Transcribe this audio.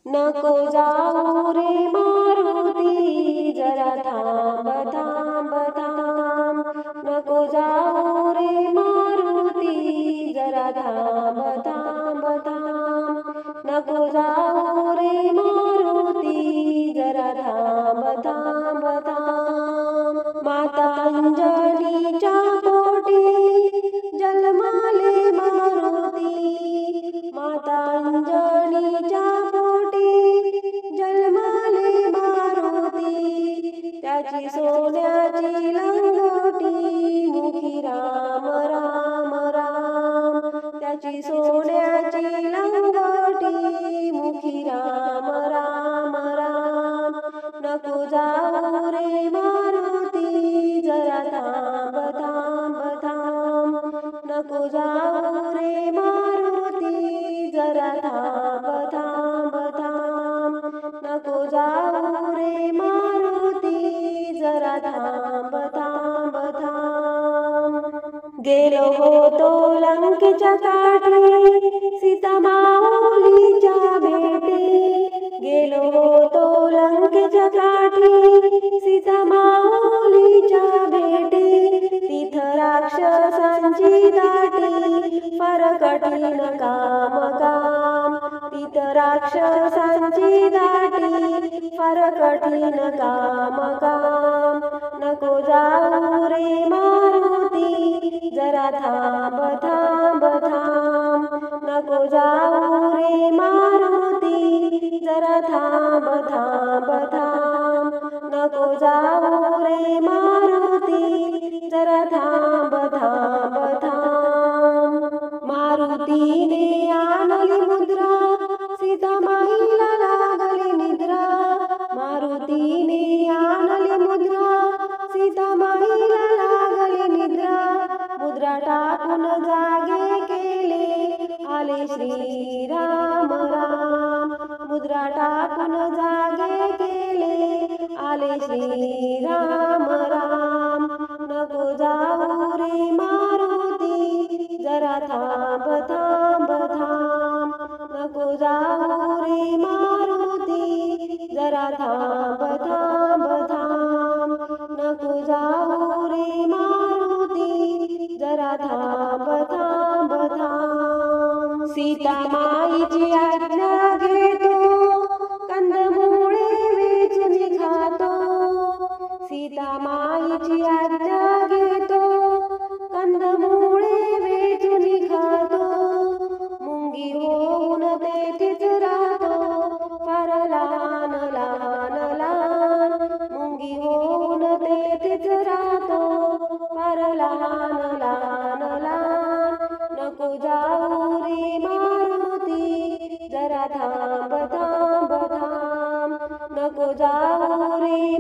नको जाऊ रे मारुती, जरा थांब थांब थांब. नको जाऊ रे मारुती, जरा थांब थांब थांब. नको जाऊ रे मारुती, जरा थांब थांब थांब. माता अंजनीच्या पोटी जन्माले मारुती, माता अंजनीच्या पोटी जन्माले मारुती. त्याची सोन्याची लंगोटी, मुखी राम राम राम. त्याची सोन्याची लंगोटी, मुखी राम राम राम. नको जाऊ रे मारुती, जरा थांब थांब थांब. नको जाऊ रे मारुती, जरा थांब थांब थांब. नको जाऊ रे मारुती, जरा थांब थांब थांब. गेलो होतो लंकेच्या काठी, सीता माऊलीच्या भेटी. गेलो होतो लंकेच्या काठी, सीता माऊलीच्या भेटी. तिथ राक्षसांची दाटी, फार कठीण काम काम. तिथ राक्षसांची दाटी, फार कठीण काम काम. नको जाऊ रे मारुती, जरा थांब थांब थांब. नको जाऊ रे मारुती, जरा थांब थांब थांब. नको जाऊ रे मारुती, जरा थांब थांब थांब. मारुतीने आणली मुद्रा, सीता माईला लागली निद्रा. मारुतीने आणली मुद्रा, सीता माईला लागली निद्रा. मुद्रा टाकून जागे केले, आले श्री राम राम. मुद्रा टाकून जागे केले, आले श्री राम राम. नको जाऊ रे मारुती, जरा थांब थांब थांब. नको जाऊ रे मारुती, जरा थांब थांब थांब. नको जाऊ रे मारुती, जरा थांब थांब थांब. सीता माईची आज्ञा घेतो, कंदमुळे वेचून खातो. सीता माईची आज्ञा घेतो, कंदमुळे वेचून खातो. मुंगी होऊन तेथेच राहतो, फार लहान लहान लहान. मुंगी होऊन तेथेच राहतो, फार लहान लहान लहान. नको जाऊ रे मारुती, जरा थांब थांब थांब. नको जाऊ रे